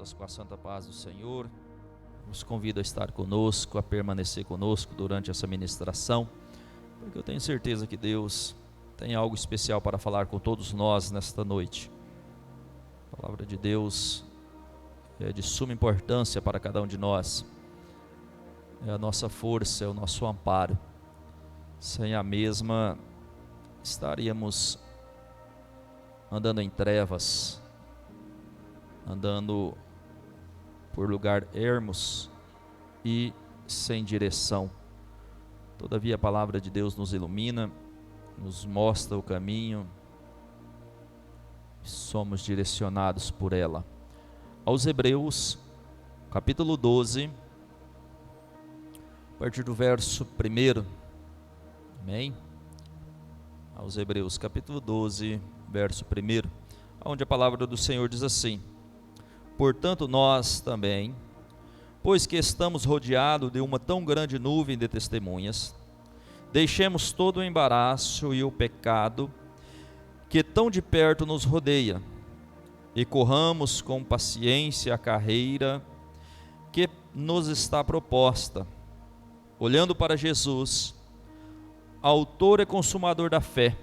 irmãos com a santa paz do Senhor. Nos convido a estar conosco, a permanecer conosco durante essa ministração, porque eu tenho certeza que Deus tem algo especial para falar com todos nós nesta noite. A palavra de Deus é de suma importância para cada um de nós. É a nossa força, é o nosso amparo. Sem a mesma, estaríamos andando em trevas, andando por lugar ermos e sem direção. Todavia a palavra de Deus nos ilumina, nos mostra o caminho, somos direcionados por ela. Aos Hebreus, capítulo 12, a partir do verso 1, amém? Aos Hebreus, capítulo 12, verso 1, onde a palavra do Senhor diz assim: portanto nós também, pois que estamos rodeados de uma tão grande nuvem de testemunhas, deixemos todo o embaraço e o pecado que tão de perto nos rodeia, e corramos com paciência a carreira que nos está proposta, olhando para Jesus, autor e consumador da fé,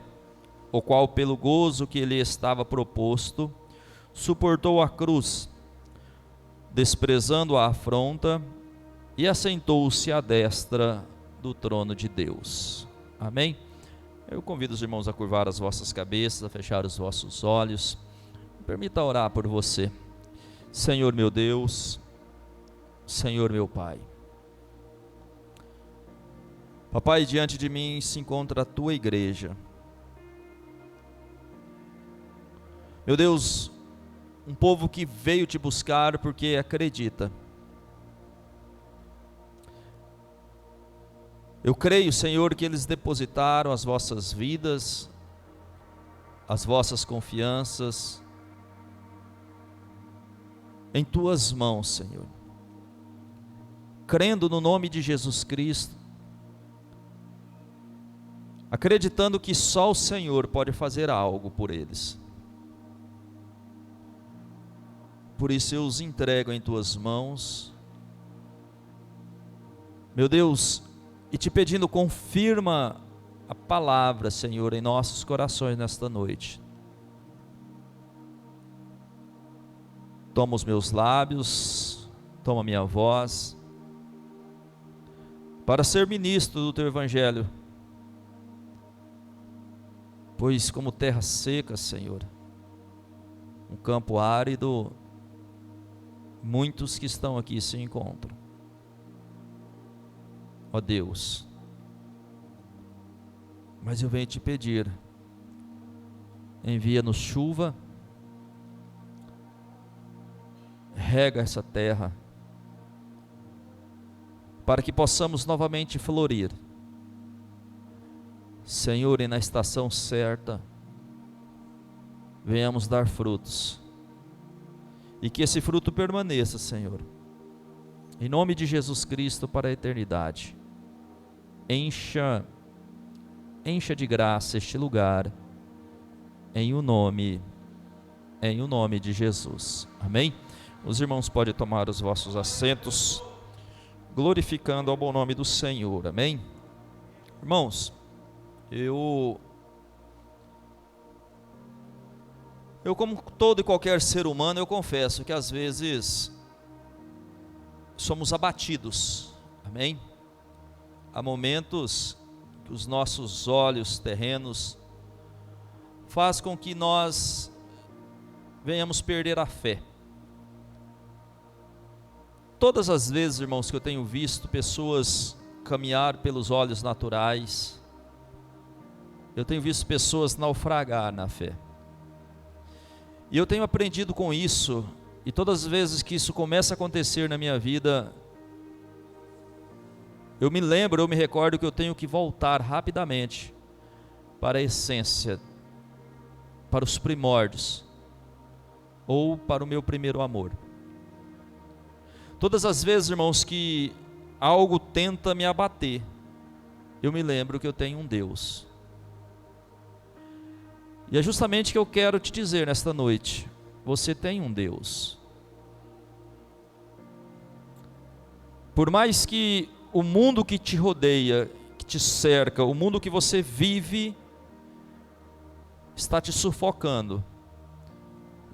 o qual pelo gozo que lhe estava proposto, suportou a cruz, desprezando a afronta, e assentou-se à destra do trono de Deus. Amém? Eu convido os irmãos a curvar as vossas cabeças, a fechar os vossos olhos. Permita orar por você. Senhor meu Deus, Senhor meu Pai. Papai, diante de mim se encontra a tua igreja. Meu Deus, um povo que veio te buscar porque acredita. Eu creio, Senhor, que eles depositaram as vossas vidas, as vossas confianças em tuas mãos, Senhor. Crendo no nome de Jesus Cristo, acreditando que só o Senhor pode fazer algo por eles. Por isso eu os entrego em tuas mãos, meu Deus, e te pedindo, confirma a palavra, Senhor, em nossos corações nesta noite. Toma os meus lábios, toma a minha voz, para ser ministro do teu evangelho, pois como terra seca, Senhor, um campo árido, muitos que estão aqui se encontram. Ó Deus, mas eu venho te pedir, envia-nos chuva, rega essa terra, para que possamos novamente florir, Senhor, e na estação certa, venhamos dar frutos, e que esse fruto permaneça, Senhor, em nome de Jesus Cristo para a eternidade. Encha de graça este lugar, em o nome de Jesus, amém? Os irmãos podem tomar os vossos assentos, glorificando ao bom nome do Senhor, amém? Irmãos, eu como todo e qualquer ser humano, eu confesso que às vezes somos abatidos, amém? Há momentos que os nossos olhos terrenos faz com que nós venhamos perder a fé. Todas as vezes, irmãos, que eu tenho visto pessoas caminhar pelos olhos naturais, eu tenho visto pessoas naufragar na fé. E eu tenho aprendido com isso, e todas as vezes que isso começa a acontecer na minha vida, eu me recordo que eu tenho que voltar rapidamente para a essência, para os primórdios, ou para o meu primeiro amor. Todas as vezes, irmãos, que algo tenta me abater, eu me lembro que eu tenho um Deus. E é justamente o que eu quero te dizer nesta noite. Você tem um Deus. Por mais que o mundo que te rodeia, que te cerca, o mundo que você vive, está te sufocando,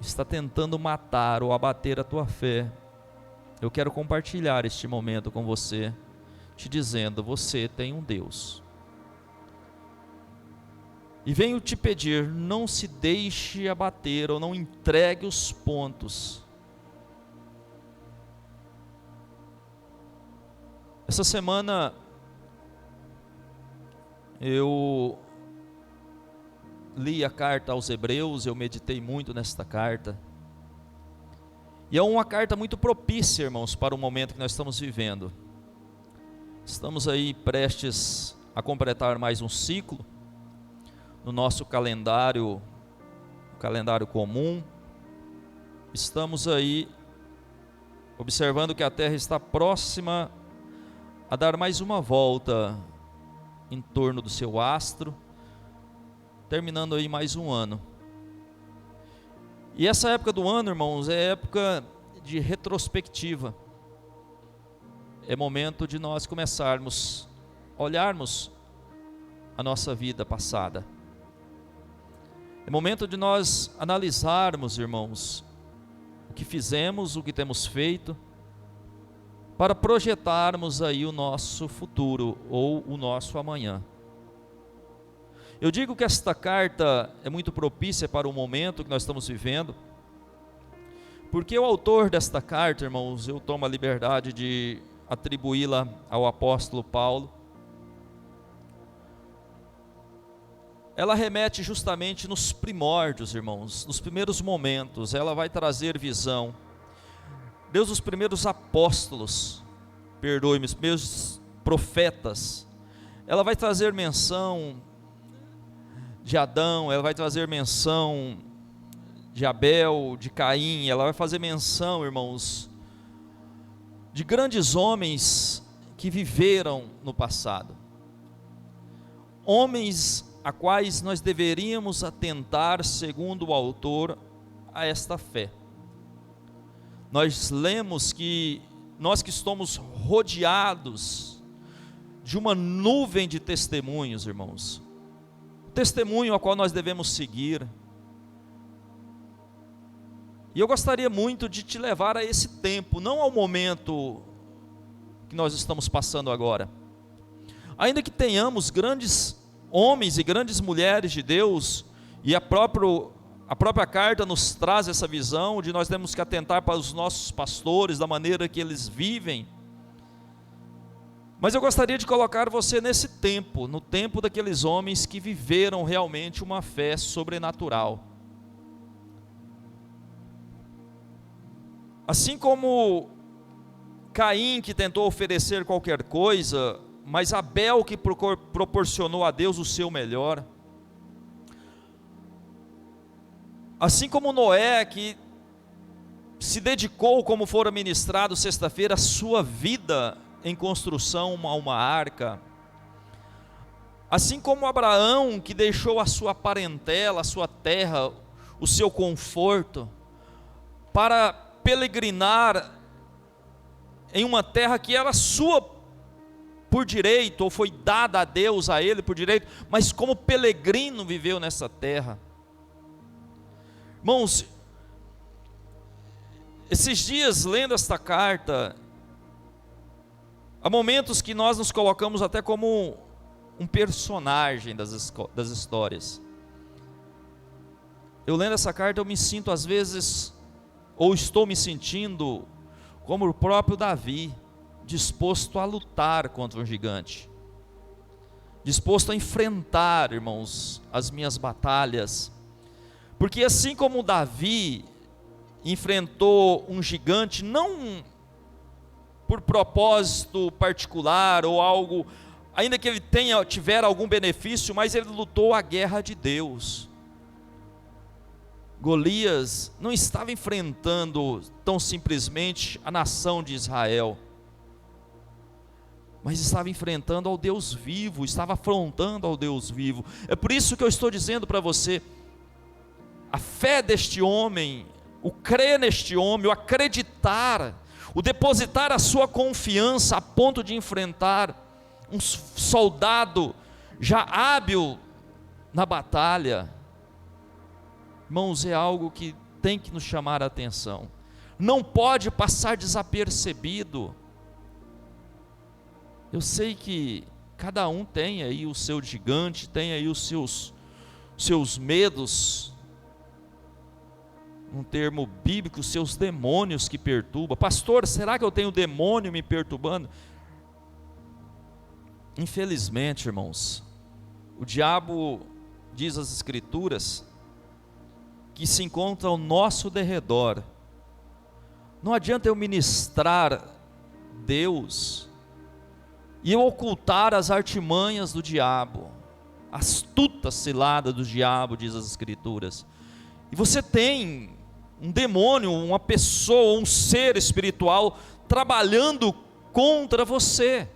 está tentando matar ou abater a tua fé, eu quero compartilhar este momento com você, te dizendo: você tem um Deus. E venho te pedir, não se deixe abater ou não entregue os pontos. Essa semana eu li a carta aos Hebreus, eu meditei muito nesta carta. E é uma carta muito propícia, irmãos, para o momento que nós estamos vivendo. Estamos aí prestes a completar mais um ciclo no nosso calendário, calendário comum. Estamos aí observando que a Terra está próxima a dar mais uma volta em torno do seu astro, terminando aí mais um ano. E essa época do ano, irmãos, é época de retrospectiva. É momento de nós começarmos a olharmos a nossa vida passada. É momento de nós analisarmos, irmãos, o que fizemos, o que temos feito, para projetarmos aí o nosso futuro ou o nosso amanhã. Eu digo que esta carta é muito propícia para o momento que nós estamos vivendo, porque o autor desta carta, irmãos, eu tomo a liberdade de atribuí-la ao apóstolo Paulo. Ela remete justamente nos primórdios, irmãos, nos primeiros momentos. Ela vai trazer visão. Deus, os primeiros apóstolos, perdoe-me, os primeiros profetas, ela vai trazer menção de Adão, ela vai trazer menção de Abel, de Caim, ela vai fazer menção, irmãos, de grandes homens que viveram no passado, homens a quais nós deveríamos atentar, segundo o autor, a esta fé. Nós lemos que nós que estamos rodeados de uma nuvem de testemunhos, irmãos, testemunho a qual nós devemos seguir. E eu gostaria muito de te levar a esse tempo, não ao momento que nós estamos passando agora. Ainda que tenhamos grandes homens e grandes mulheres de Deus, e a própria carta nos traz essa visão de nós temos que atentar para os nossos pastores, da maneira que eles vivem. Mas eu gostaria de colocar você nesse tempo, no tempo daqueles homens que viveram realmente uma fé sobrenatural. Assim como Caim, que tentou oferecer qualquer coisa, mas Abel, que proporcionou a Deus o seu melhor. Assim como Noé, que se dedicou, como fora ministrado sexta-feira, a sua vida em construção a uma arca. Assim como Abraão, que deixou a sua parentela, a sua terra, o seu conforto, para peregrinar em uma terra que era sua por direito, ou foi dada a Deus a ele por direito, mas como peregrino viveu nessa terra. Irmãos, esses dias lendo esta carta, há momentos que nós nos colocamos até como um personagem das histórias. Eu lendo essa carta, eu me sinto às vezes, ou estou me sentindo como o próprio Davi, disposto a lutar contra um gigante, disposto a enfrentar, irmãos, as minhas batalhas, porque assim como Davi enfrentou um gigante, não por propósito particular ou algo, ainda que ele tiver algum benefício, mas ele lutou a guerra de Deus. Golias não estava enfrentando tão simplesmente a nação de Israel, mas estava enfrentando ao Deus vivo, estava afrontando ao Deus vivo. É por isso que eu estou dizendo para você, a fé deste homem, o crer neste homem, o acreditar, o depositar a sua confiança a ponto de enfrentar um soldado já hábil na batalha. Irmãos, é algo que tem que nos chamar a atenção, não pode passar desapercebido. Eu sei que cada um tem aí o seu gigante, tem aí os seus medos, um termo bíblico, os seus demônios que perturbam. Pastor, será que eu tenho demônio me perturbando? Infelizmente, irmãos, o diabo, diz as Escrituras, que se encontra ao nosso derredor. Não adianta eu ministrar Deus e eu ocultar as artimanhas do diabo, a astuta cilada do diabo, diz as Escrituras. E você tem um demônio, uma pessoa, um ser espiritual trabalhando contra você.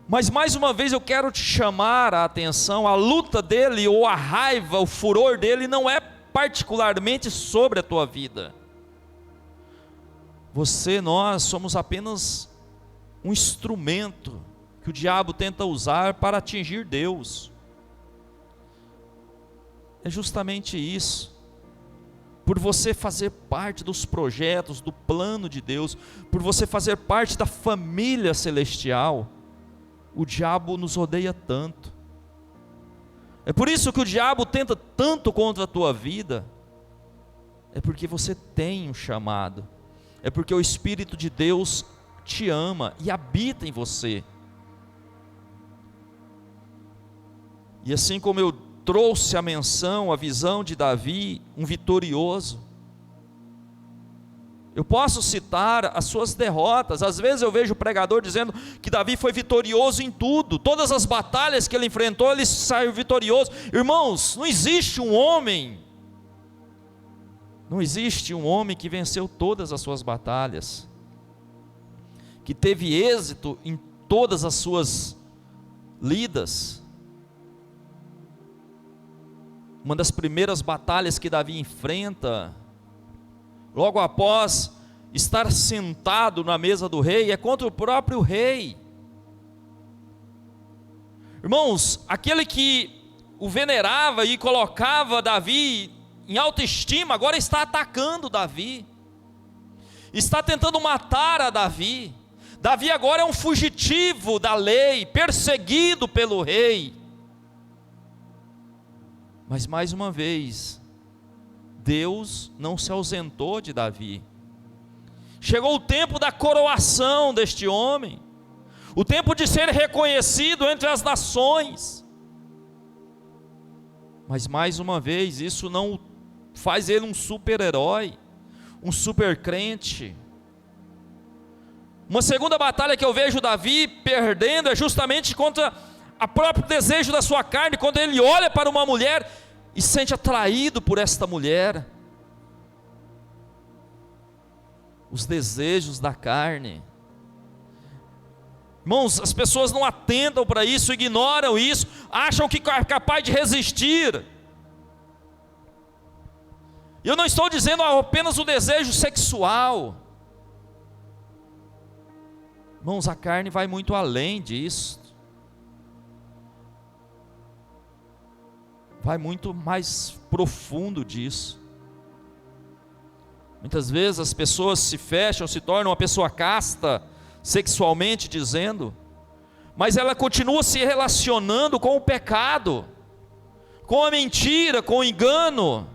Mas mais uma vez eu quero te chamar a atenção, a luta dele, ou a raiva, o furor dele não é particularmente sobre a tua vida. Nós somos apenas um instrumento que o diabo tenta usar para atingir Deus. É justamente isso. Por você fazer parte dos projetos, do plano de Deus, por você fazer parte da família celestial, o diabo nos odeia tanto. É por isso que o diabo tenta tanto contra a tua vida. É porque você tem um chamado. É porque o Espírito de Deus te ama e habita em você. E assim como eu trouxe a menção, a visão de Davi, um vitorioso, eu posso citar as suas derrotas. Às vezes eu vejo o pregador dizendo que Davi foi vitorioso em tudo, todas as batalhas que ele enfrentou, ele saiu vitorioso. Irmãos, não existe um homem que venceu todas as suas batalhas, que teve êxito em todas as suas lidas. Uma das primeiras batalhas que Davi enfrenta, logo após estar sentado na mesa do rei, é contra o próprio rei. Irmãos, aquele que o venerava e colocava Davi em autoestima, agora está atacando Davi, está tentando matar a Davi. Davi agora é um fugitivo da lei, perseguido pelo rei. Mas mais uma vez, Deus não se ausentou de Davi. Chegou o tempo da coroação deste homem, o tempo de ser reconhecido entre as nações. Mas mais uma vez, isso não faz ele um super-herói, um super-crente. Uma segunda batalha que eu vejo Davi perdendo é justamente contra o próprio desejo da sua carne, quando ele olha para uma mulher e se sente atraído por esta mulher. Os desejos da carne. Irmãos, as pessoas não atentam para isso, ignoram isso, acham que é capaz de resistir. Eu não estou dizendo apenas o desejo sexual. Irmãos, a carne vai muito além disso. Vai muito mais profundo disso. Muitas vezes as pessoas se fecham, se tornam uma pessoa casta, sexualmente dizendo, mas ela continua se relacionando com o pecado, com a mentira, com o engano,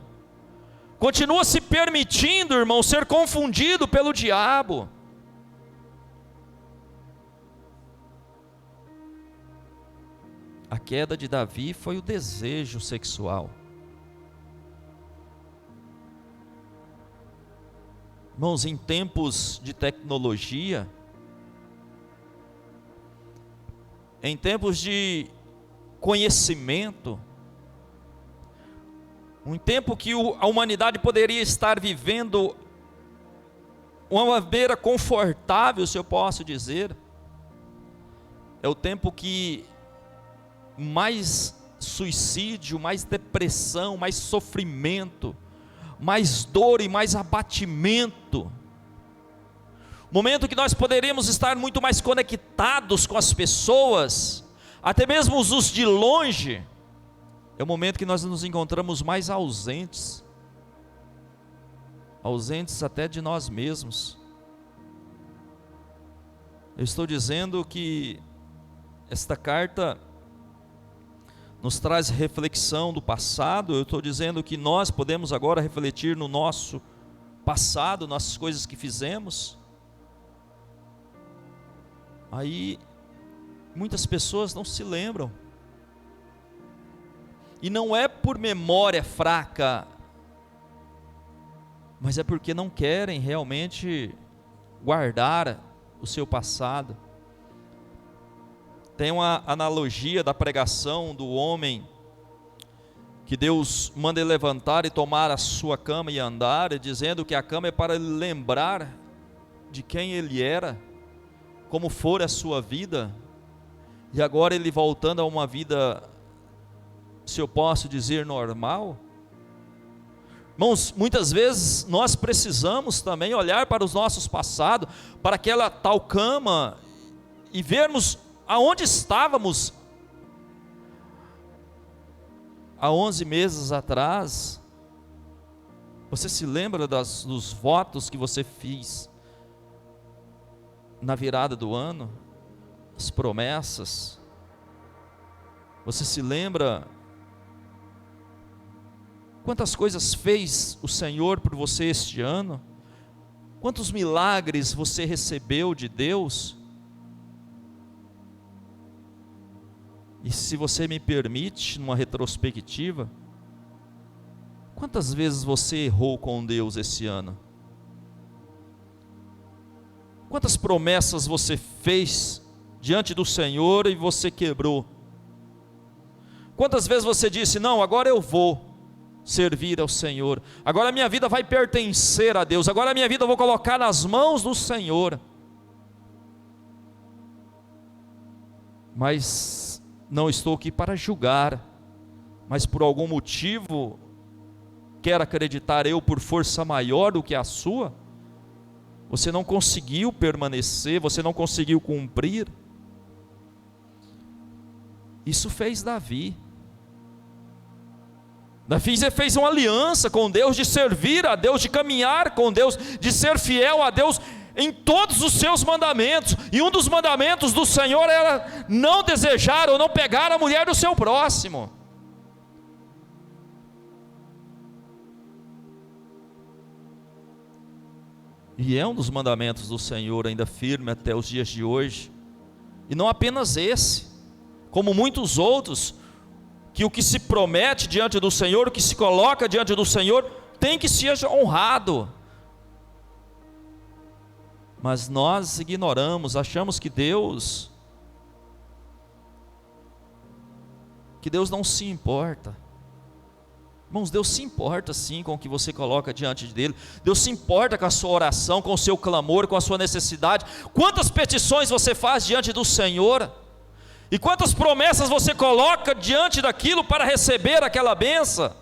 continua se permitindo, irmão, ser confundido pelo diabo. A queda de Davi foi o desejo sexual. Irmãos, em tempos de tecnologia, em tempos de conhecimento, um tempo que a humanidade poderia estar vivendo uma maneira confortável, se eu posso dizer, é o tempo que mais suicídio, mais depressão, mais sofrimento, mais dor e mais abatimento. Momento que nós poderíamos estar muito mais conectados com as pessoas, até mesmo os de longe. É o momento que nós nos encontramos mais ausentes até de nós mesmos. Eu estou dizendo que esta carta nos traz reflexão do passado. Eu estou dizendo que nós podemos agora refletir no nosso passado, nas coisas que fizemos. Aí, muitas pessoas não se lembram. E não é por memória fraca, mas é porque não querem realmente guardar o seu passado. Tem uma analogia da pregação do homem que Deus manda ele levantar e tomar a sua cama e andar, dizendo que a cama é para ele lembrar de quem ele era, como for a sua vida, e agora ele voltando a uma vida, se eu posso dizer, normal. Irmãos, muitas vezes nós precisamos também olhar para os nossos passados, para aquela tal cama, e vermos aonde estávamos há 11 meses atrás. Você se lembra dos votos que você fez na virada do ano? As promessas? Você se lembra quantas coisas fez o Senhor por você este ano? Quantos milagres você recebeu de Deus? E se você me permite, numa retrospectiva, quantas vezes você errou com Deus esse ano? Quantas promessas você fez diante do Senhor e você quebrou? Quantas vezes você disse, não, agora eu vou servir ao Senhor, agora a minha vida vai pertencer a Deus, agora a minha vida eu vou colocar nas mãos do Senhor. Mas não estou aqui para julgar, mas por algum motivo, quero acreditar eu, por força maior do que a sua, você não conseguiu permanecer, você não conseguiu cumprir. Isso fez Davi. Davi fez uma aliança com Deus, de servir a Deus, de caminhar com Deus, de ser fiel a Deus em todos os seus mandamentos. E um dos mandamentos do Senhor era não desejar ou não pegar a mulher do seu próximo. E é um dos mandamentos do Senhor ainda firme até os dias de hoje. E não apenas esse, como muitos outros, que o que se promete diante do Senhor, o que se coloca diante do Senhor, tem que ser honrado. Mas nós ignoramos, achamos que Deus não se importa. Irmãos, Deus se importa sim com o que você coloca diante dele. Deus se importa com a sua oração, com o seu clamor, com a sua necessidade. Quantas petições você faz diante do Senhor? E quantas promessas você coloca diante daquilo para receber aquela bênção?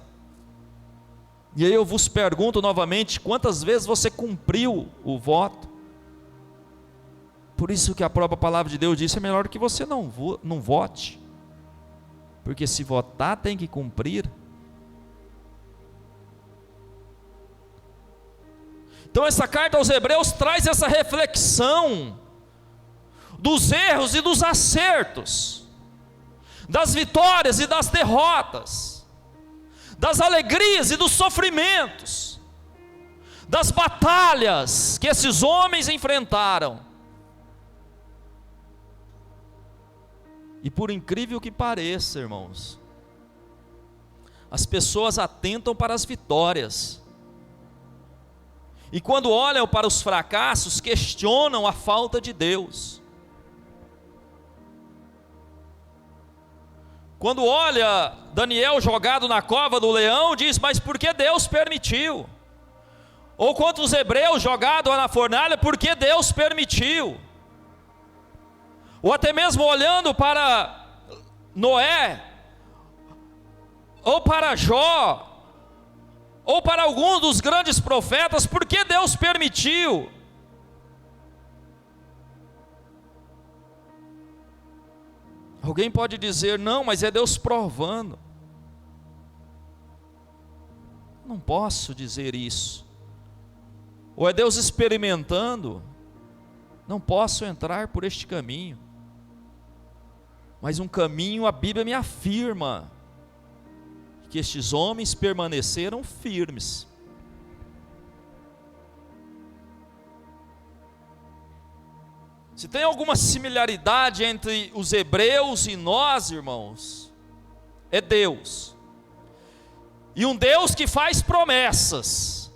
E aí eu vos pergunto novamente, quantas vezes você cumpriu o voto? Por isso que a própria palavra de Deus diz, é melhor que você não vote, porque se votar tem que cumprir. Então essa carta aos Hebreus traz essa reflexão dos erros e dos acertos, das vitórias e das derrotas, das alegrias e dos sofrimentos, das batalhas que esses homens enfrentaram. E por incrível que pareça, irmãos, as pessoas atentam para as vitórias, e quando olham para os fracassos, questionam a falta de Deus. Quando olha Daniel jogado na cova do leão, diz, mas por que Deus permitiu? Ou quando os hebreus jogados na fornalha, por que Deus permitiu? Ou até mesmo olhando para Noé, ou para Jó, ou para algum dos grandes profetas, por que Deus permitiu? Alguém pode dizer, não, mas é Deus provando. Não posso dizer isso. Ou é Deus experimentando. Não posso entrar por este caminho. Mas um caminho, a Bíblia me afirma que estes homens permaneceram firmes. Se tem alguma similaridade entre os hebreus e nós, irmãos, é Deus. E um Deus que faz promessas.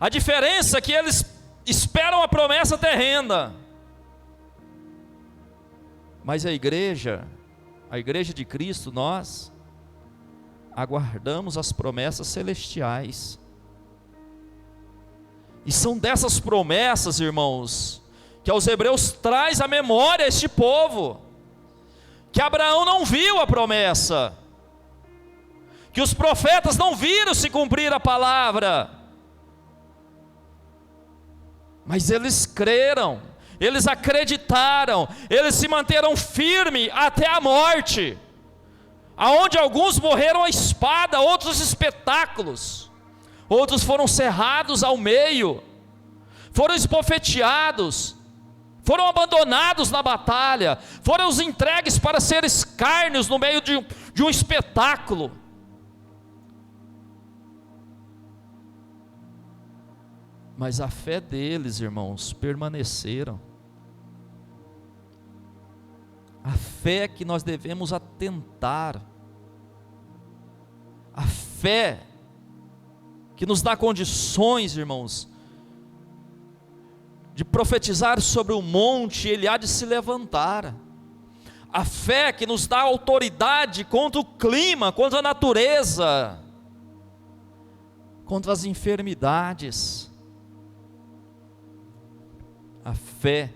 A diferença é que eles esperam a promessa terrena. Mas a igreja de Cristo, nós aguardamos as promessas celestiais. E são dessas promessas, irmãos, que aos hebreus traz à memória este povo, que Abraão não viu a promessa, que os profetas não viram se cumprir a palavra, mas eles creram, eles acreditaram, eles se manteram firmes até a morte, aonde alguns morreram à espada, outros espetáculos, outros foram cerrados ao meio, foram esbofeteados, foram abandonados na batalha, foram os entregues para ser escárnios no meio de um espetáculo. Mas a fé deles, irmãos, permaneceram. A fé que nós devemos atentar, a fé que nos dá condições, irmãos, de profetizar sobre o monte, ele há de se levantar. A fé que nos dá autoridade contra o clima, contra a natureza, contra as enfermidades. A fé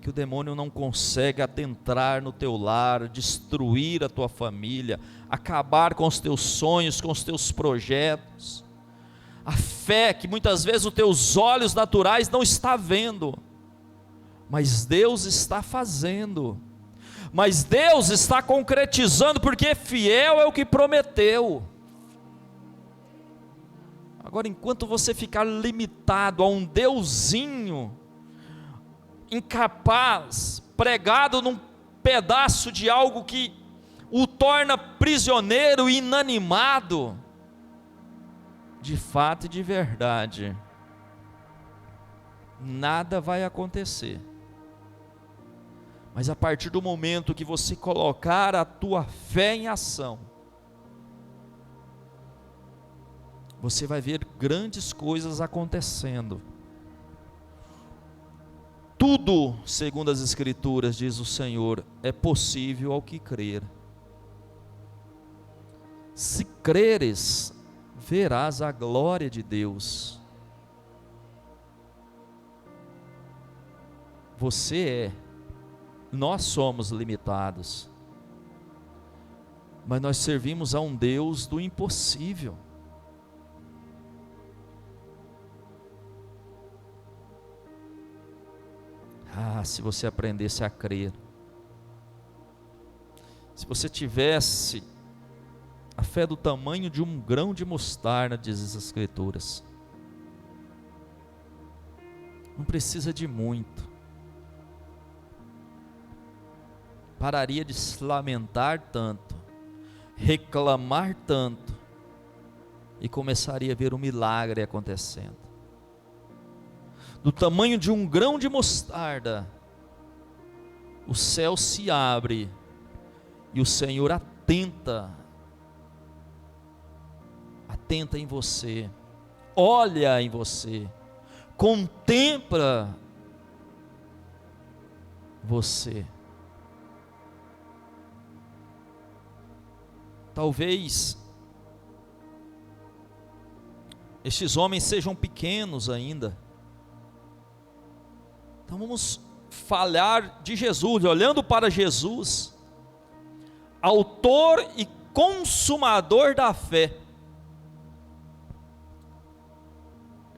que o demônio não consegue adentrar no teu lar, destruir a tua família, acabar com os teus sonhos, com os teus projetos. A fé que muitas vezes os teus olhos naturais não estão vendo, mas Deus está fazendo, mas Deus está concretizando, porque fiel é o que prometeu. Agora, enquanto você ficar limitado a um deusinho, incapaz, pregado num pedaço de algo que o torna prisioneiro e inanimado, de fato e de verdade, nada vai acontecer. Mas a partir do momento que você colocar a tua fé em ação, você vai ver grandes coisas acontecendo. Tudo, segundo as Escrituras, diz o Senhor, é possível ao que crer. Se creres, verás a glória de Deus. Nós somos limitados, mas nós servimos a um Deus do impossível. Se você aprendesse a crer, se você tivesse a fé do tamanho de um grão de mostarda, diz as Escrituras, não precisa de muito, pararia de se lamentar tanto, reclamar tanto, e começaria a ver um milagre acontecendo. Do tamanho de um grão de mostarda, o céu se abre, e o Senhor atenta em você, olha em você, contempla você. Talvez estes homens sejam pequenos ainda, então vamos falar de Jesus, olhando para Jesus, autor e consumador da fé.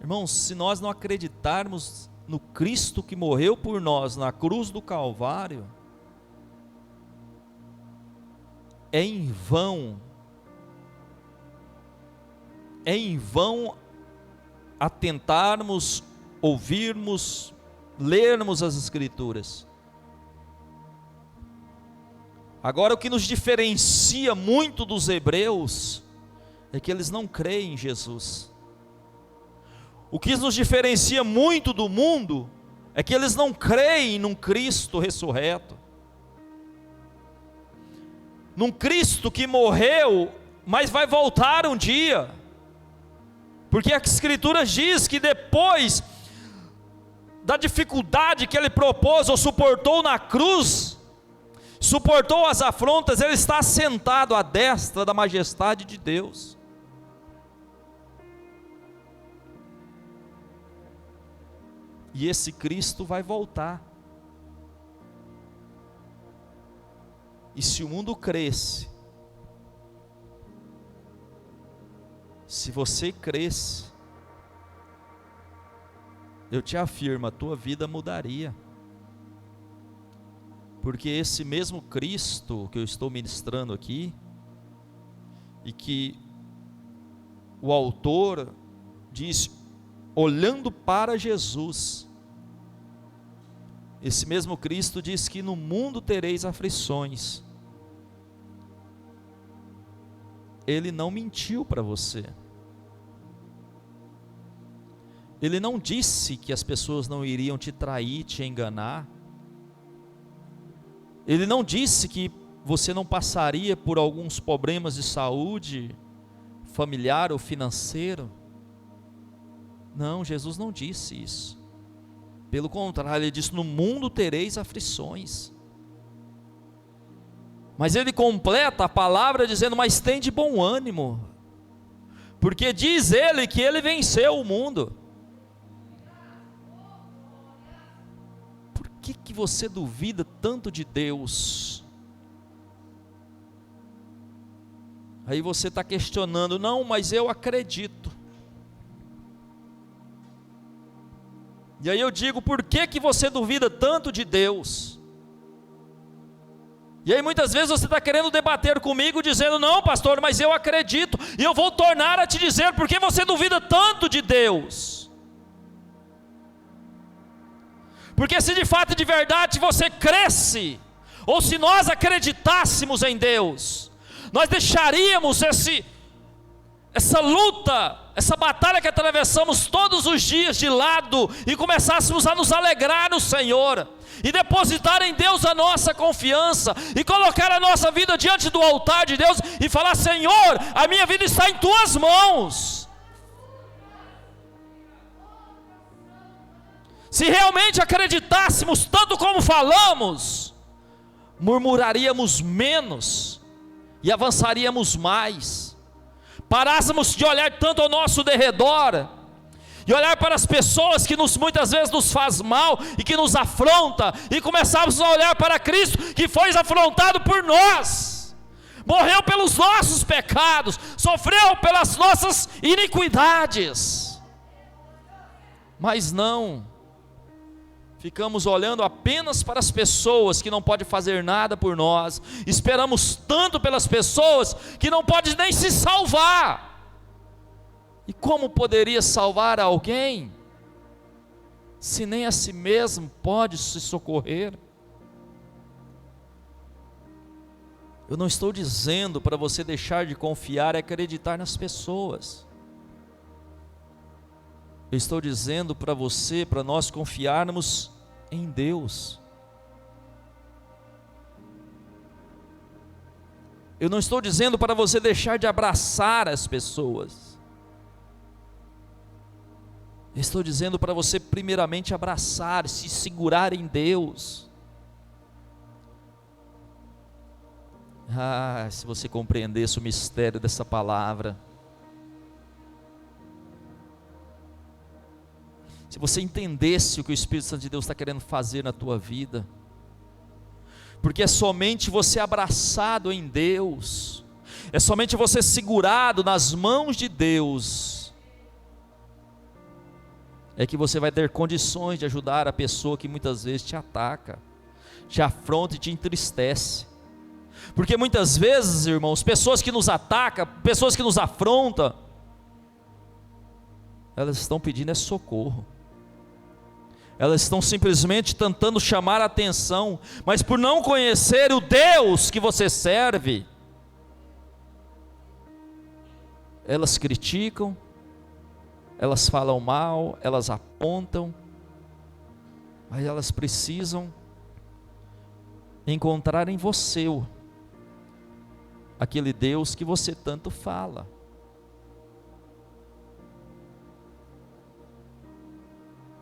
Irmãos, se nós não acreditarmos no Cristo que morreu por nós na cruz do Calvário, é em vão atentarmos, ouvirmos, lermos as Escrituras. Agora, o que nos diferencia muito dos hebreus é que eles não creem em Jesus. O que nos diferencia muito do mundo é que eles não creem num Cristo ressurreto, num Cristo que morreu, mas vai voltar um dia, porque a Escritura diz que depois da dificuldade que ele propôs ou suportou na cruz, suportou as afrontas, ele está sentado à destra da majestade de Deus. E esse Cristo vai voltar. E se o mundo cresce, se você cresce, eu te afirmo, a tua vida mudaria. Porque esse mesmo Cristo que eu estou ministrando aqui, e que o autor diz, olhando para Jesus, esse mesmo Cristo diz que no mundo tereis aflições. Ele não mentiu para você. Ele não disse que as pessoas não iriam te trair, te enganar. Ele não disse que você não passaria por alguns problemas de saúde, familiar ou financeiro. Não, Jesus não disse isso. Pelo contrário, ele disse, no mundo tereis aflições. Mas ele completa a palavra dizendo, mas tem de bom ânimo, porque diz ele que ele venceu o mundo. Por que você duvida tanto de Deus? Aí você está questionando, não, mas eu acredito. E aí eu digo, por que você duvida tanto de Deus? E aí muitas vezes você está querendo debater comigo, dizendo, não pastor, mas eu acredito, e eu vou tornar a te dizer, por que você duvida tanto de Deus? Porque se de fato e de verdade você cresce, ou se nós acreditássemos em Deus, nós deixaríamos essa luta, essa batalha que atravessamos todos os dias de lado, e começássemos a nos alegrar no Senhor, e depositar em Deus a nossa confiança, e colocar a nossa vida diante do altar de Deus, e falar, Senhor, a minha vida está em tuas mãos. Se realmente acreditássemos tanto como falamos, murmuraríamos menos, e avançaríamos mais. Parássemos de olhar tanto ao nosso derredor, e olhar para as pessoas que muitas vezes nos faz mal, e que nos afronta, e começarmos a olhar para Cristo, que foi afrontado por nós, morreu pelos nossos pecados, sofreu pelas nossas iniquidades. Mas não, ficamos olhando apenas para as pessoas que não podem fazer nada por nós, esperamos tanto pelas pessoas que não podem nem se salvar. E como poderia salvar alguém, se nem a si mesmo pode se socorrer? Eu não estou dizendo para você deixar de confiar e acreditar nas pessoas. Eu estou dizendo para você, para nós confiarmos em Deus. Eu não estou dizendo para você deixar de abraçar as pessoas. Eu estou dizendo para você primeiramente abraçar, se segurar em Deus. Se você compreendesse o mistério dessa palavra, se você entendesse o que o Espírito Santo de Deus está querendo fazer na tua vida, porque é somente você abraçado em Deus, É somente você segurado nas mãos de Deus é que você vai ter condições de ajudar a pessoa que muitas vezes te ataca, te afronta e te entristece. Porque muitas vezes, irmãos, pessoas que nos atacam, pessoas que nos afrontam, elas estão pedindo socorro. Elas estão simplesmente tentando chamar a atenção, mas por não conhecer o Deus que você serve, elas criticam, elas falam mal, elas apontam, mas elas precisam encontrar em você aquele Deus que você tanto fala.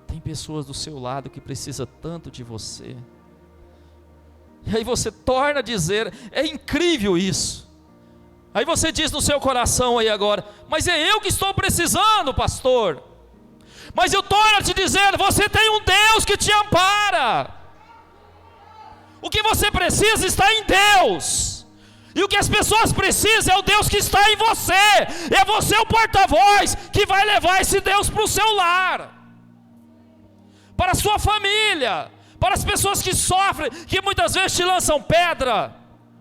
Tem pessoas do seu lado que precisam tanto de você, e aí você torna a dizer, é incrível isso. Aí você diz no seu coração aí agora, mas é eu que estou precisando, pastor. Mas eu torno a te dizer, você tem um Deus que te ampara. O que você precisa está em Deus, e o que as pessoas precisam é o Deus que está em você. É você o porta-voz que vai levar esse Deus para o seu lar, para a sua família, para as pessoas que sofrem, que muitas vezes te lançam pedra,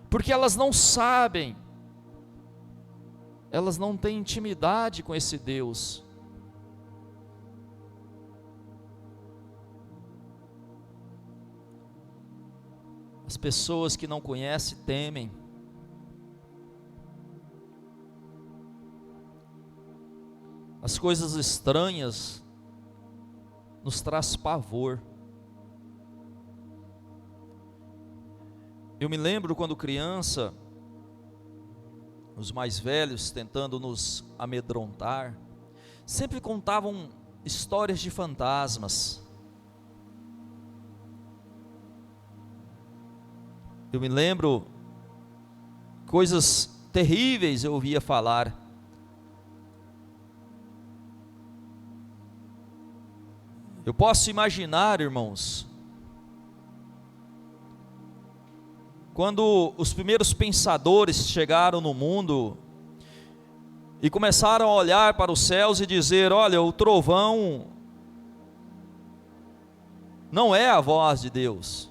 porque elas não sabem, elas não têm intimidade com esse Deus. As pessoas que não conhecem temem. As coisas estranhas nos traz pavor. Eu me lembro quando criança, os mais velhos tentando nos amedrontar, sempre contavam histórias de fantasmas. Eu me lembro, coisas terríveis eu ouvia falar. Eu posso imaginar, irmãos, quando os primeiros pensadores chegaram no mundo e começaram a olhar para os céus e dizer, olha, o trovão não é a voz de Deus.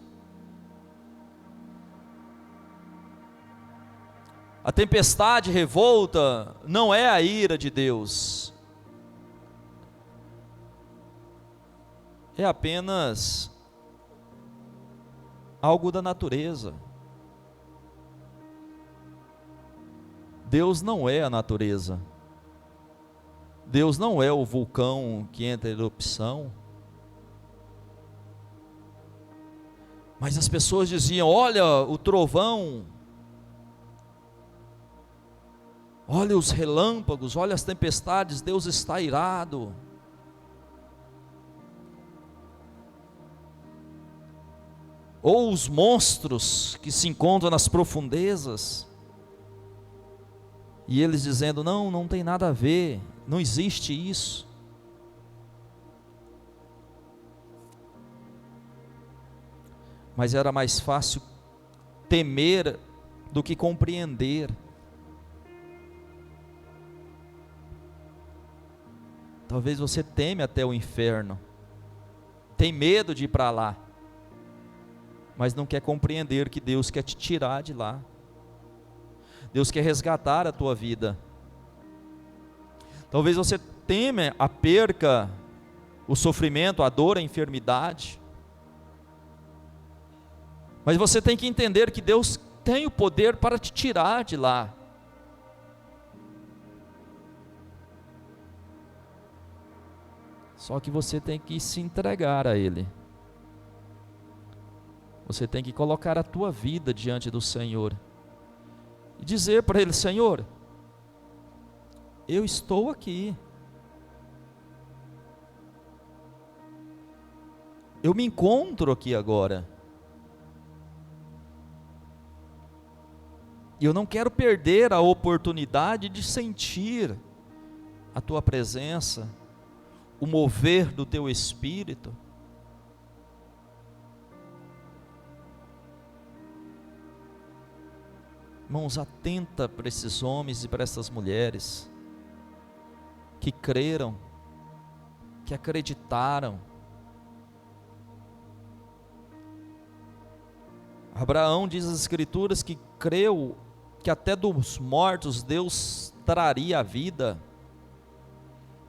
A tempestade revolta não é a ira de Deus. É apenas algo da natureza. Deus não é a natureza. Deus não é o vulcão que entra em erupção. Mas as pessoas diziam, olha o trovão, olha os relâmpagos, olha as tempestades, Deus está irado. Ou os monstros que se encontram nas profundezas, e eles dizendo, não, não tem nada a ver, não existe isso. Mas era mais fácil temer do que compreender. Talvez você teme até o inferno, tem medo de ir para lá, mas não quer compreender que Deus quer te tirar de lá. Deus quer resgatar a tua vida. Talvez você teme a perca, o sofrimento, a dor, a enfermidade, mas você tem que entender que Deus tem o poder para te tirar de lá. Só que você tem que se entregar a Ele. Você tem que colocar a tua vida diante do Senhor e dizer para Ele, Senhor, eu estou aqui. Eu me encontro aqui agora. E eu não quero perder a oportunidade de sentir a tua presença, o mover do teu Espírito. Irmãos, atenta para esses homens e para essas mulheres que creram, que acreditaram. Abraão, diz as Escrituras, que creu que até dos mortos Deus traria a vida,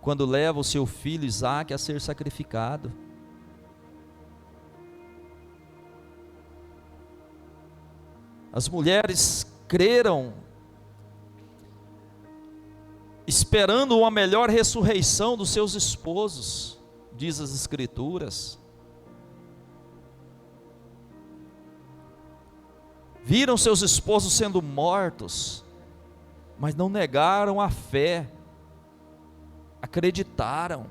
quando leva o seu filho Isaque a ser sacrificado. As mulheres creram, esperando uma melhor ressurreição dos seus esposos, diz as Escrituras. Viram seus esposos sendo mortos, mas não negaram a fé, acreditaram.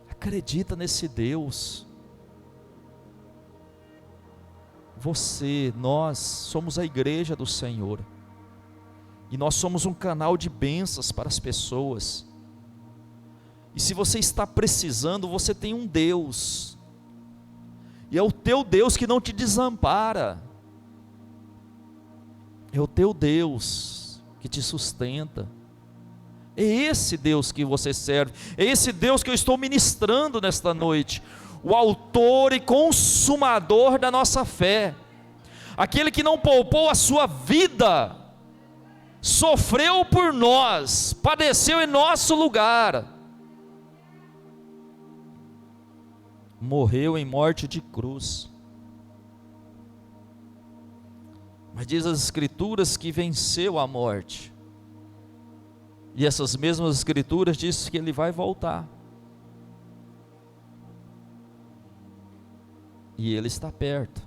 Acredita nesse Deus. Você, nós somos a igreja do Senhor, e nós somos um canal de bênçãos para as pessoas. E se você está precisando, você tem um Deus, e é o teu Deus que não te desampara, é o teu Deus que te sustenta. É esse Deus que você serve, é esse Deus que eu estou ministrando nesta noite, o autor e consumador da nossa fé, aquele que não poupou a sua vida, sofreu por nós, padeceu em nosso lugar, morreu em morte de cruz, mas diz as Escrituras que venceu a morte, e essas mesmas Escrituras dizem que Ele vai voltar, e Ele está perto.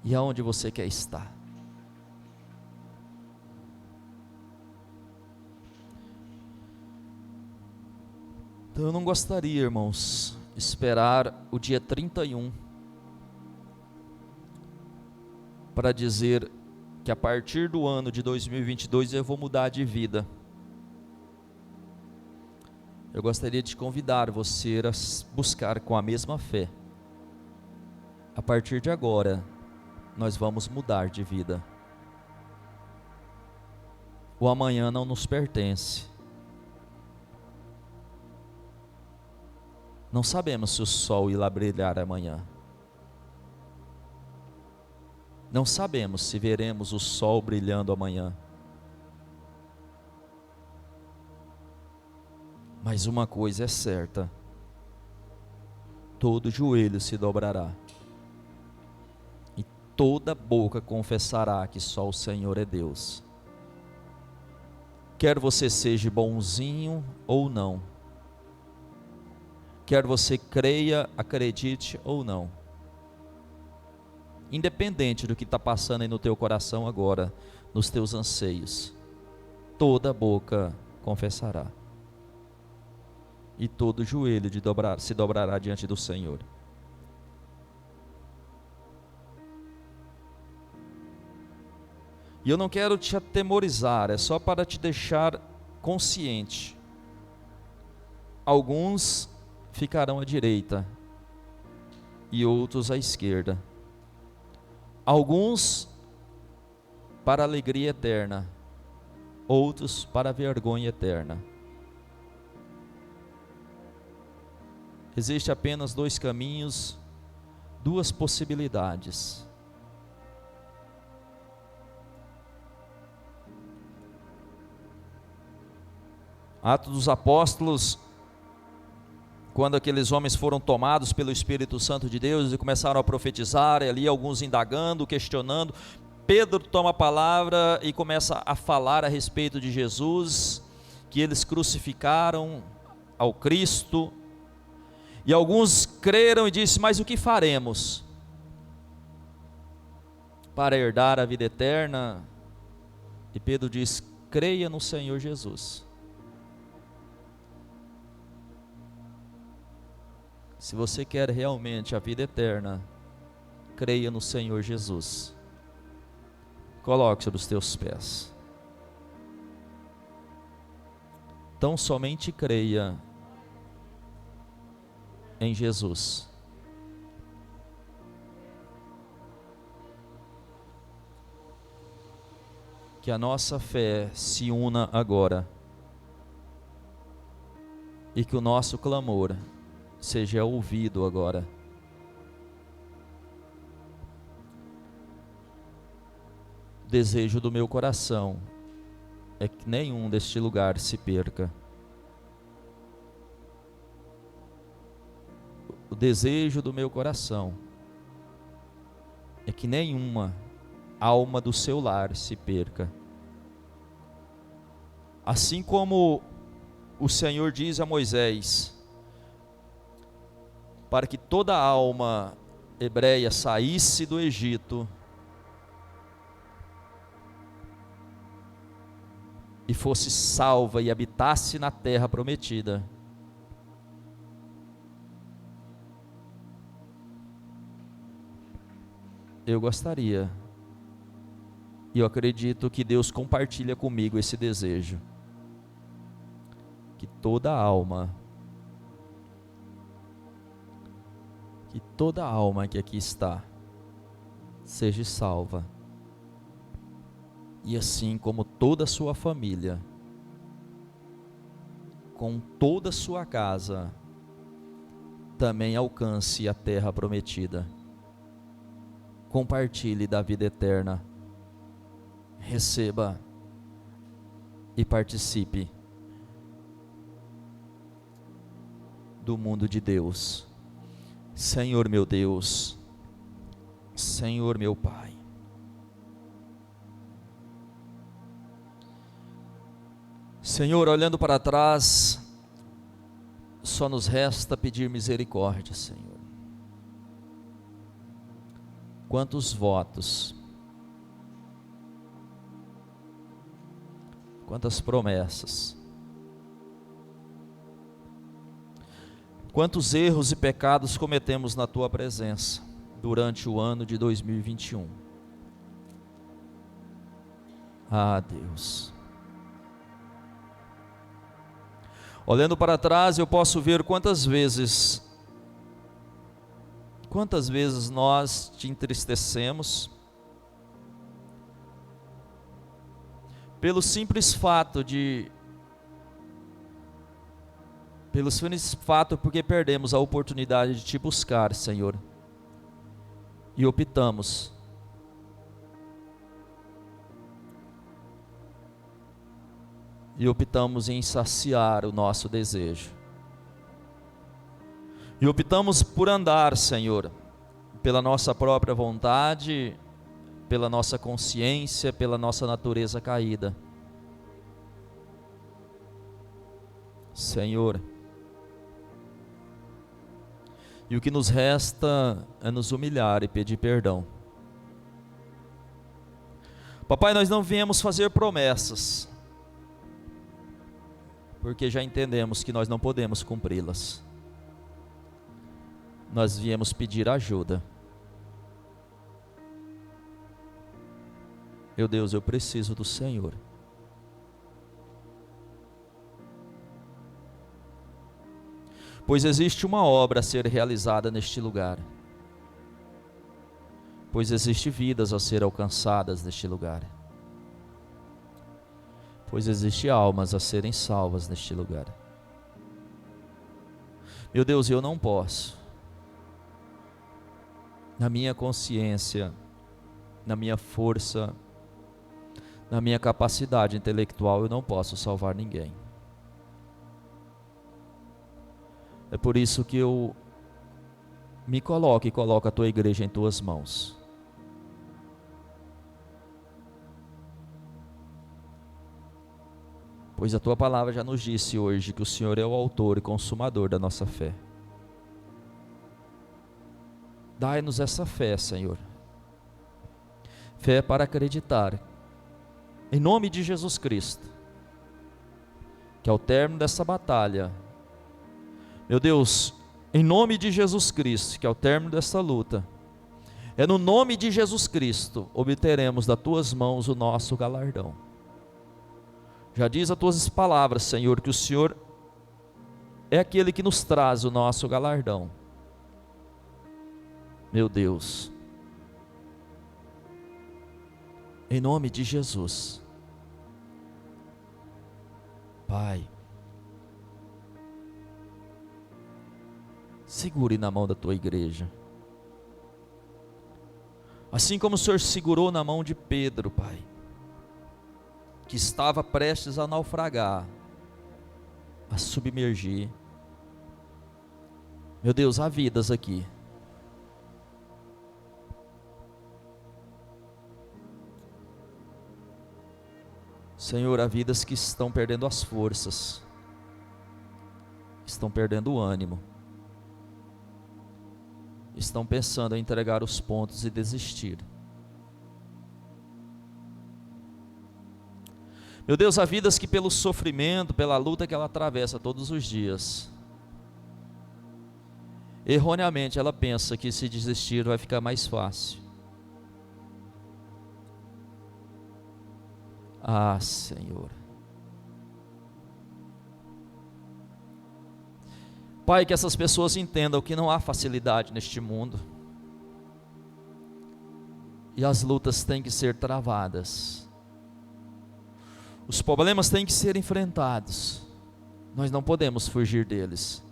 E aonde você quer estar? Então eu não gostaria, irmãos, esperar o dia 31 para dizer que a partir do ano de 2022 eu vou mudar de vida. Eu gostaria de convidar você a buscar com a mesma fé. A partir de agora, nós vamos mudar de vida. O amanhã não nos pertence. Não sabemos se o sol irá brilhar amanhã. Não sabemos se veremos o sol brilhando amanhã. Mas uma coisa é certa: todo joelho se dobrará, e toda boca confessará que só o Senhor é Deus. Quer você seja bonzinho ou não, quer você creia, acredite ou não, independente do que está passando aí no teu coração agora, nos teus anseios, toda boca confessará, e todo joelho se dobrará diante do Senhor. E eu não quero te atemorizar, é só para te deixar consciente. Alguns ficarão à direita e outros à esquerda. Alguns para a alegria eterna, outros para a vergonha eterna. Existe apenas dois caminhos, duas possibilidades. Atos dos Apóstolos, quando aqueles homens foram tomados pelo Espírito Santo de Deus e começaram a profetizar, e ali alguns indagando, questionando, Pedro toma a palavra e começa a falar a respeito de Jesus, que eles crucificaram ao Cristo, e alguns creram e disse: mas o que faremos para herdar a vida eterna? E Pedro diz: creia no Senhor Jesus. Se você quer realmente a vida eterna, creia no Senhor Jesus. Coloque sobre os teus pés. Então somente creia em Jesus, que a nossa fé se una agora e que o nosso clamor seja ouvido agora. O desejo do meu coração é que nenhum deste lugar se perca. O desejo do meu coração é que nenhuma alma do seu lar se perca. Assim como o Senhor diz a Moisés, para que toda alma hebreia saísse do Egito e fosse salva e habitasse na terra prometida, eu gostaria, e eu acredito que Deus compartilha comigo esse desejo, que toda alma que aqui está, seja salva, e assim como toda a sua família, com toda a sua casa, também alcance a terra prometida. Compartilhe da vida eterna, receba e participe do mundo de Deus. Senhor meu Deus, Senhor meu Pai, Senhor, olhando para trás, só nos resta pedir misericórdia, Senhor. Quantos votos, quantas promessas, quantos erros e pecados cometemos na Tua presença durante o ano de 2021. Ah, Deus. Olhando para trás, eu posso ver quantas vezes nós te entristecemos, pelo simples fato porque perdemos a oportunidade de te buscar, Senhor, e optamos em saciar o nosso desejo. E optamos por andar, Senhor, pela nossa própria vontade, pela nossa consciência, pela nossa natureza caída. Senhor, e o que nos resta é nos humilhar e pedir perdão. Papai, nós não viemos fazer promessas, porque já entendemos que nós não podemos cumpri-las. Nós viemos pedir ajuda. Meu Deus, eu preciso do Senhor. Pois existe uma obra a ser realizada neste lugar. Pois existe vidas a ser alcançadas neste lugar. Pois existe almas a serem salvas neste lugar. Meu Deus, eu não posso, na minha consciência, na minha força, na minha capacidade intelectual, eu não posso salvar ninguém. É por isso que eu me coloco e coloco a tua igreja em tuas mãos. Pois a tua palavra já nos disse hoje que o Senhor é o autor e consumador da nossa fé. Dai-nos essa fé, Senhor. Fé para acreditar, em nome de Jesus Cristo, que ao término dessa batalha, meu Deus, em nome de Jesus Cristo, que ao término dessa luta, é no nome de Jesus Cristo, obteremos das tuas mãos o nosso galardão. Já diz as tuas palavras, Senhor, que o Senhor é aquele que nos traz o nosso galardão. Meu Deus, em nome de Jesus, Pai, segure na mão da tua igreja, assim como o Senhor segurou na mão de Pedro, Pai, que estava prestes a naufragar, a submergir. Meu Deus, há vidas aqui. Senhor, há vidas que estão perdendo as forças, estão perdendo o ânimo, estão pensando em entregar os pontos e desistir. Meu Deus, há vidas que pelo sofrimento, pela luta que ela atravessa todos os dias, erroneamente ela pensa que se desistir vai ficar mais fácil. Ah, Senhor. Pai, que essas pessoas entendam que não há facilidade neste mundo, e as lutas têm que ser travadas, os problemas têm que ser enfrentados, nós não podemos fugir deles,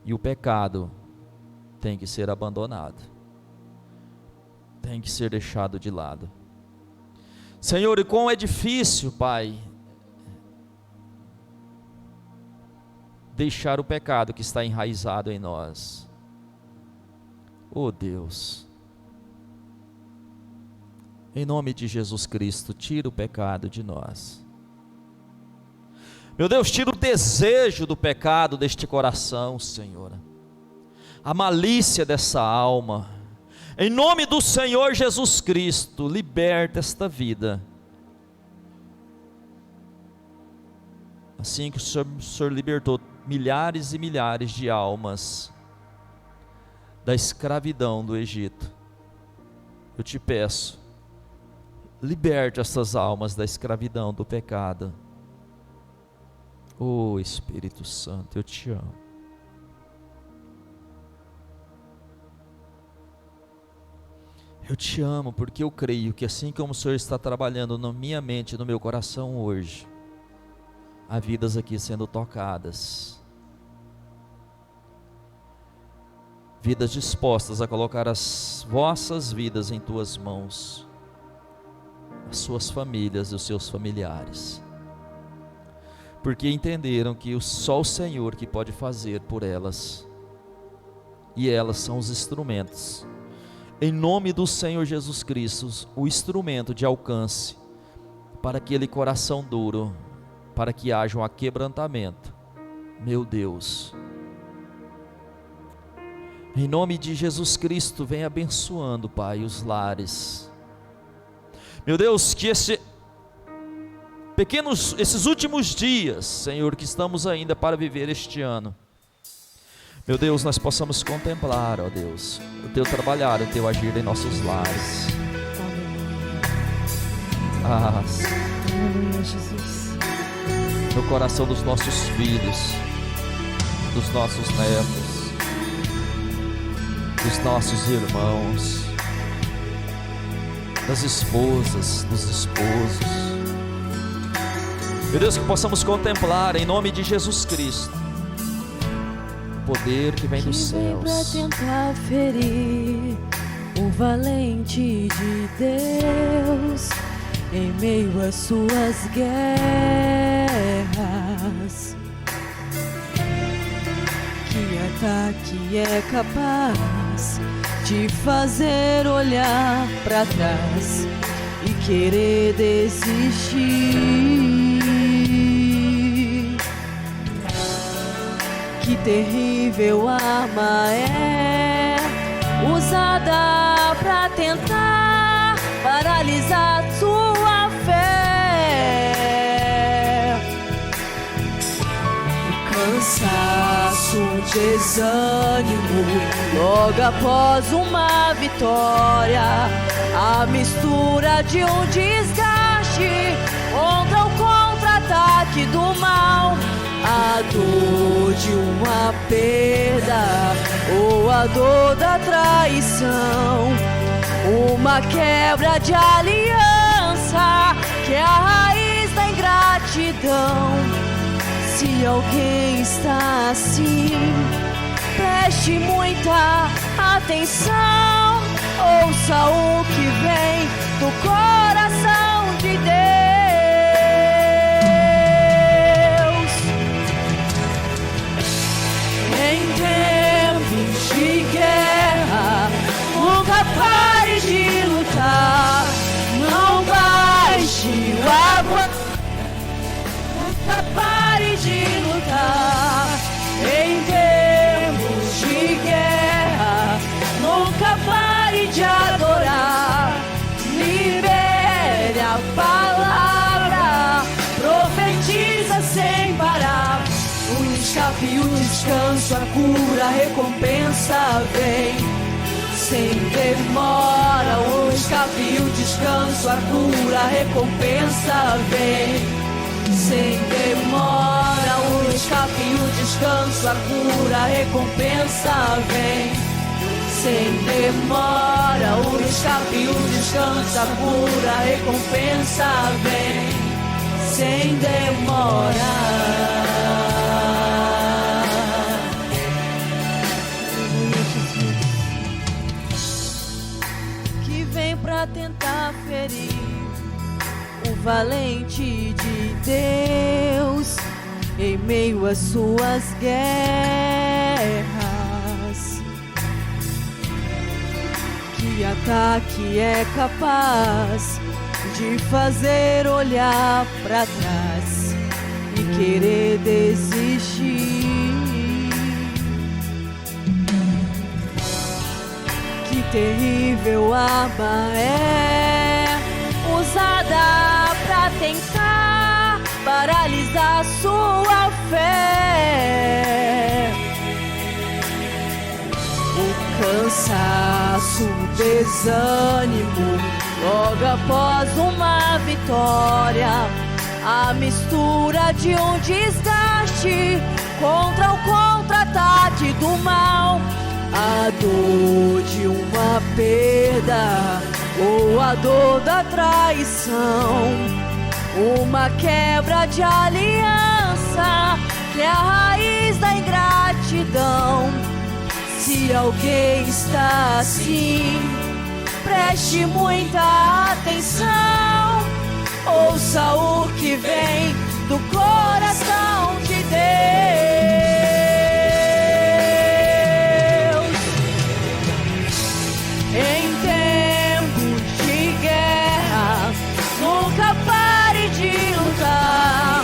e o pecado tem que ser abandonado, tem que ser deixado de lado. Senhor, e como é difícil, Pai, deixar o pecado que está enraizado em nós. Oh Deus, em nome de Jesus Cristo, tira o pecado de nós. Meu Deus, tira o desejo do pecado deste coração, Senhor, a malícia dessa alma. Em nome do Senhor Jesus Cristo, liberta esta vida. Assim que o Senhor libertou milhares e milhares de almas da escravidão do Egito, eu te peço, liberte essas almas da escravidão do pecado. Oh Espírito Santo, eu te amo. Eu te amo porque eu creio que assim como o Senhor está trabalhando na minha mente e no meu coração hoje, há vidas aqui sendo tocadas, vidas dispostas a colocar as vossas vidas em tuas mãos, as suas famílias e os seus familiares, porque entenderam que só o Senhor que pode fazer por elas, e elas são os instrumentos. Em nome do Senhor Jesus Cristo, o instrumento de alcance para aquele coração duro, para que haja um aquebrantamento. Meu Deus, em nome de Jesus Cristo, vem abençoando, Pai, os lares. Meu Deus, que esses últimos dias, Senhor, que estamos ainda para viver este ano, meu Deus, nós possamos contemplar, ó Deus, o Teu trabalhar, o Teu agir em nossos lares. Aleluia, Jesus. No coração dos nossos filhos, dos nossos netos, dos nossos irmãos, das esposas, dos esposos. Meu Deus, que possamos contemplar em nome de Jesus Cristo poder que vem dos céus, pra tentar ferir o valente de Deus em meio às suas guerras. Que ataque é capaz de fazer olhar pra trás e querer desistir? Que terrível arma é usada pra tentar paralisar sua fé. O cansaço, o desânimo, logo após uma vitória, a mistura de um desgaste contra o contra-ataque do mal. A dor de uma perda ou a dor da traição, uma quebra de aliança que é a raiz da ingratidão. Se alguém está assim, preste muita atenção, ouça o que vem do coração de Deus. Em tempos de guerra, nunca pare de lutar, não baixe o água, nunca pare de lutar. Em tempos de guerra, nunca pare de adorar, libere a palavra, profetiza sem parar. O escape e o descanso, a cura, a recompensa vem sem demora. O escape e o descanso, a cura, a recompensa vem sem demora. O escape e o descanso, a cura, a recompensa vem sem demora. O escape e o descanso, a cura, a recompensa vem sem demora. Que vem pra tentar ferir o valente de Deus em meio às suas guerras. Que ataque é capaz de fazer olhar pra trás e querer desistir? Que terrível arma é usada pra tentar paralisar sua fé. O cansaço, o desânimo, logo após uma vitória, a mistura de um desgaste contra o contra-ataque do mal, a dor de uma perda ou a dor da traição, uma quebra de aliança que é a raiz da ingratidão. Se alguém está assim, preste muita atenção, ouça o que vem do coração de Deus. Em tempos de guerra, nunca pare de lutar,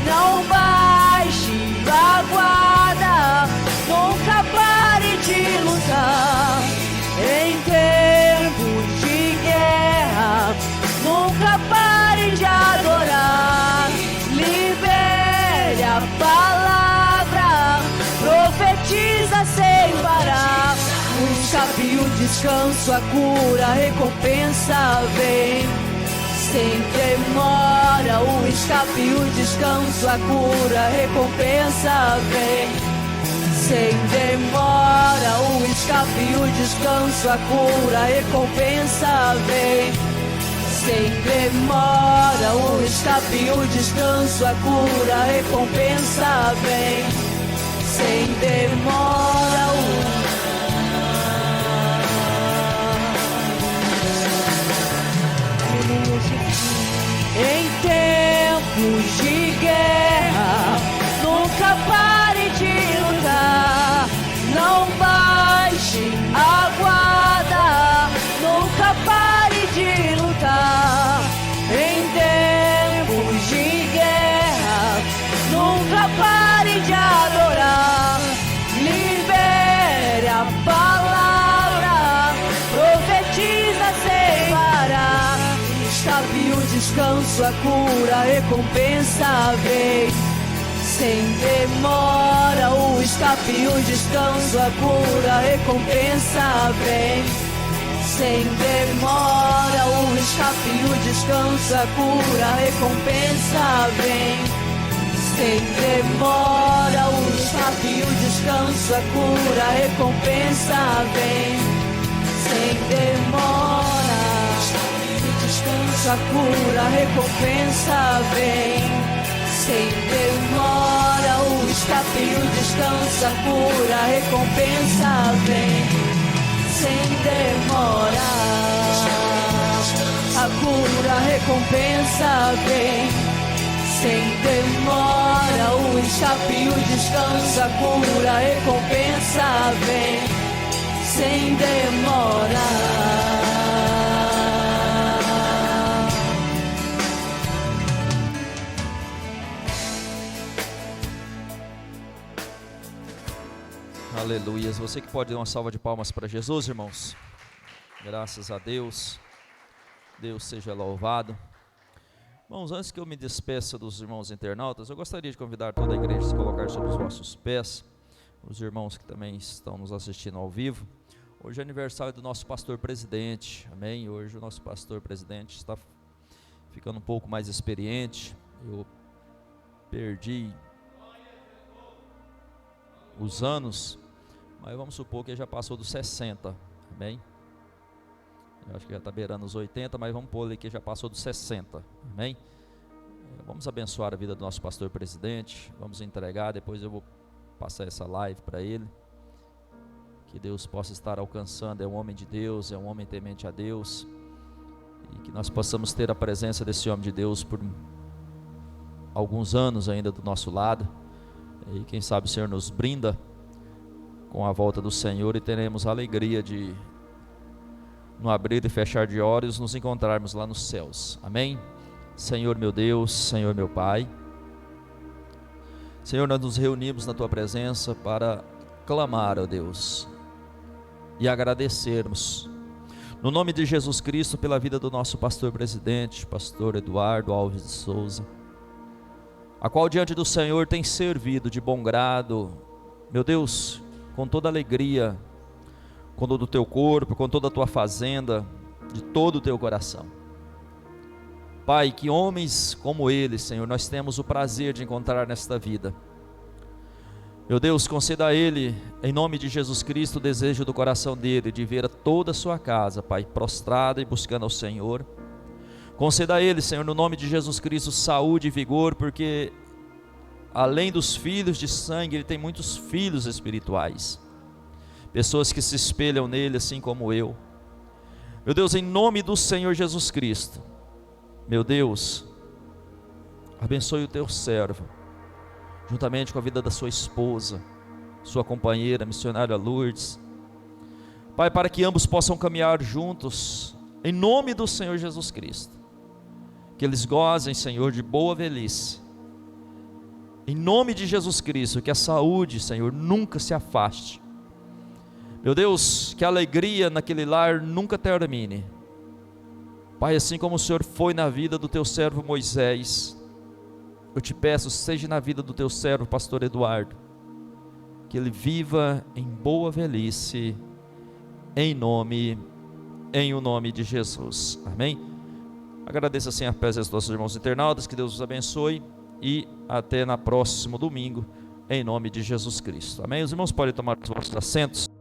não baixe a guarda, nunca pare de lutar. Em tempos de guerra, nunca pare de adorar, libere a palavra, profetiza sem parar. O escape e o descanso, a cura, a recompensa vem sem demora. O escape e o descanso, a cura, a recompensa vem sem demora. O escape e o descanso, a cura, a recompensa vem sem demora. O escape e o descanso, a cura, a recompensa vem sem demora. Em tempos de guerra, nunca pare de lutar, não baixe a guarda, nunca pare de lutar. Em tempos de guerra, nunca pare de adorar, libere a palavra, profetiza sem parar. Escape o descanso, a cura, a recompensa vem sem demora. O escape e o descanso, a cura, a recompensa vem sem demora. O escape e o descanso, a cura, a recompensa vem sem demora. O escape e o descanso, a cura, a recompensa vem sem demora. Descanso, a cura, a recompensa vem sem demora. O escape e o descanso, a cura, a recompensa vem sem demorar. A cura, a recompensa vem sem demora. O escape e o descanso, a cura, a recompensa vem sem demorar. Aleluias. Você que pode dar uma salva de palmas para Jesus, irmãos. Graças a Deus. Deus seja louvado. Irmãos, antes que eu me despeça dos irmãos internautas, eu gostaria de convidar toda a igreja a se colocar sobre os vossos pés. Os irmãos que também estão nos assistindo ao vivo. Hoje é aniversário do nosso pastor presidente. Amém? Hoje o nosso pastor presidente está ficando um pouco mais experiente. Eu perdi os anos, mas vamos supor que ele já passou dos 60, amém? Eu acho que já está beirando os 80, mas vamos pôr ali que já passou dos 60, amém? Vamos abençoar a vida do nosso pastor presidente, vamos entregar, depois eu vou passar essa live para ele, que Deus possa estar alcançando. É um homem de Deus, é um homem temente a Deus, e que nós possamos ter a presença desse homem de Deus por alguns anos ainda do nosso lado, e quem sabe o Senhor nos brinda com a volta do Senhor e teremos a alegria de, no abrir e fechar de olhos, nos encontrarmos lá nos céus. Amém? Senhor meu Deus, Senhor meu Pai, Senhor, nós nos reunimos na Tua presença para clamar, ó Deus, e agradecermos no nome de Jesus Cristo pela vida do nosso pastor presidente, pastor Eduardo Alves de Souza, a qual diante do Senhor tem servido de bom grado, meu Deus, com toda alegria, com todo o teu corpo, com toda a tua fazenda, de todo o teu coração. Pai, que homens como ele, Senhor, nós temos o prazer de encontrar nesta vida. Meu Deus, conceda a ele, em nome de Jesus Cristo, o desejo do coração dele, de ver a toda a sua casa, Pai, prostrada e buscando ao Senhor. Conceda a ele, Senhor, no nome de Jesus Cristo, saúde e vigor, porque além dos filhos de sangue, ele tem muitos filhos espirituais, pessoas que se espelham nele, assim como eu. Meu Deus, em nome do Senhor Jesus Cristo, meu Deus, abençoe o teu servo, juntamente com a vida da sua esposa, sua companheira, missionária Lourdes, Pai, para que ambos possam caminhar juntos, em nome do Senhor Jesus Cristo, que eles gozem, Senhor, de boa velhice, em nome de Jesus Cristo, que a saúde, Senhor, nunca se afaste, meu Deus, que a alegria naquele lar nunca termine, Pai, assim como o Senhor foi na vida do teu servo Moisés, eu te peço, seja na vida do teu servo pastor Eduardo, que ele viva em boa velhice, em o nome de Jesus, amém? Agradeço assim a presença dos nossos irmãos internautas, que Deus os abençoe, e até na próximo domingo, em nome de Jesus Cristo, amém? Os irmãos podem tomar os vossos assentos.